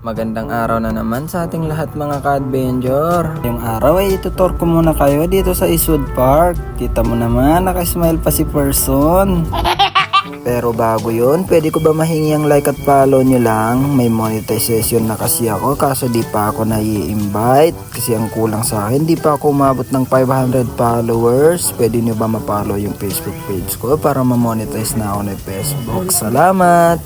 Magandang araw na naman sa ating lahat mga ka-adventure. Yung araw ay itutur ko muna kayo dito sa Eastwood Park. Kita mo naman, nakasmile pa si person. Pero bago yun, pwede ko ba mahingi ang like at follow nyo lang? May monetization na kasi ako kaso di pa ako nai-invite. Kasi ang kulang sa akin, di pa ako umabot ng 500 followers. Pwede nyo ba ma-follow yung Facebook page ko para ma-monetize na ako ng Facebook? Salamat!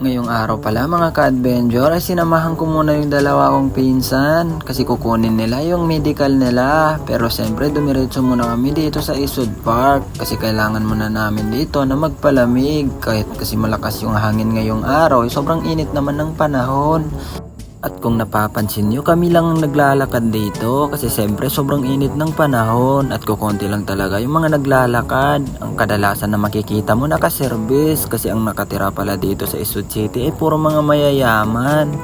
Ngayong araw pala mga ka-adventure ay sinamahan ko muna yung dalawa kong pinsan kasi kukunin nila yung medical nila. Pero siyempre dumiretso muna kami dito sa Eastwood Park kasi kailangan muna namin dito na magpalamig kahit kasi malakas yung hangin ngayong araw. Sobrang init naman ng panahon. At kung napapansin nyo, kami lang ang naglalakad dito kasi siyempre sobrang init ng panahon at kukonti lang talaga yung mga naglalakad. Ang kadalasan na makikita mo nakaservice kasi ang nakatira pala dito sa Eastwood City ay puro mga mayayaman.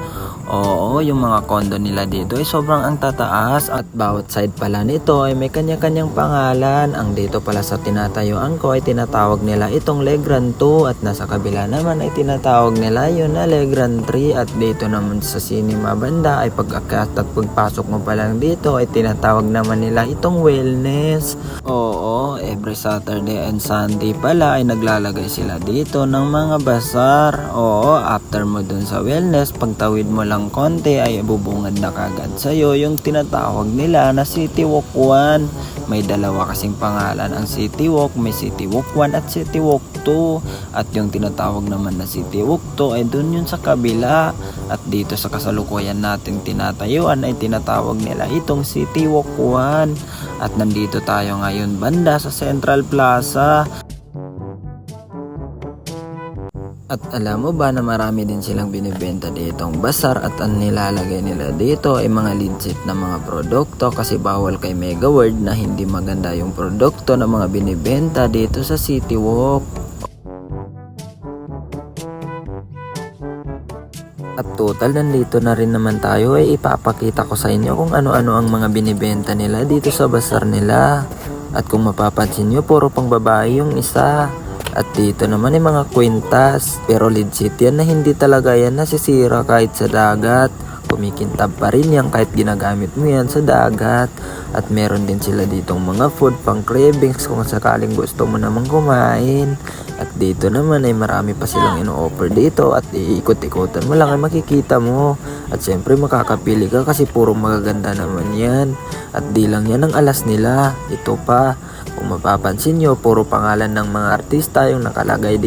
Oo, yung mga condo nila dito ay sobrang ang tataas at bawat side pala nito ay may kanya-kanyang pangalan. Ang dito pala sa tinatayuan ko ay tinatawag nila itong Legrand 2 at nasa kabila naman ay tinatawag nila yun na Legrand 3 at dito naman sa cinema banda ay pag-akyat at pagpasok mo pa lang dito ay tinatawag naman nila itong wellness. Oo, every Saturday and Sunday pala ay naglalagay sila dito ng mga bazaar. Oo, after mo dun sa wellness, pagtawid mo lang konti ay bubungad na kagad sa'yo yung tinatawag nila na City Walk 1. May dalawa kasing pangalan ang City Walk, may City Walk 1 at City Walk 2. At yung tinatawag naman na City Walk 2 ay dun yun sa kabila. At dito sa kasalukuyan natin tinatayuan ay tinatawag nila itong City Walk 1. At nandito tayo ngayon banda sa Central Plaza. At alam mo ba na marami din silang binibenta ditong bazaar at ang nilalagay nila dito ay mga legit na mga produkto kasi bawal kay Mega World na hindi maganda yung produkto na mga binibenta dito sa City Walk. At total nandito na rin naman tayo ay ipapakita ko sa inyo kung ano-ano ang mga binibenta nila dito sa bazaar nila. At kung mapapansin nyo, puro pang babae yung isa. At dito naman ay mga kwintas, pero legit yan na hindi talaga yan nasisira kahit sa dagat. Kumikintab pa rin yan kahit ginagamit mo yan sa dagat. At meron din sila ditong mga food pang cravings kung sakaling gusto mo namang kumain. At dito naman ay marami pa silang ino-offer dito at iikot-ikutan mo lang ay makikita mo. At syempre makakapili ka kasi puro magaganda naman yan. At di lang yan ang alas nila, ito pa. Kung mapapansin nyo, puro pangalan ng mga artista yung nakalagay dito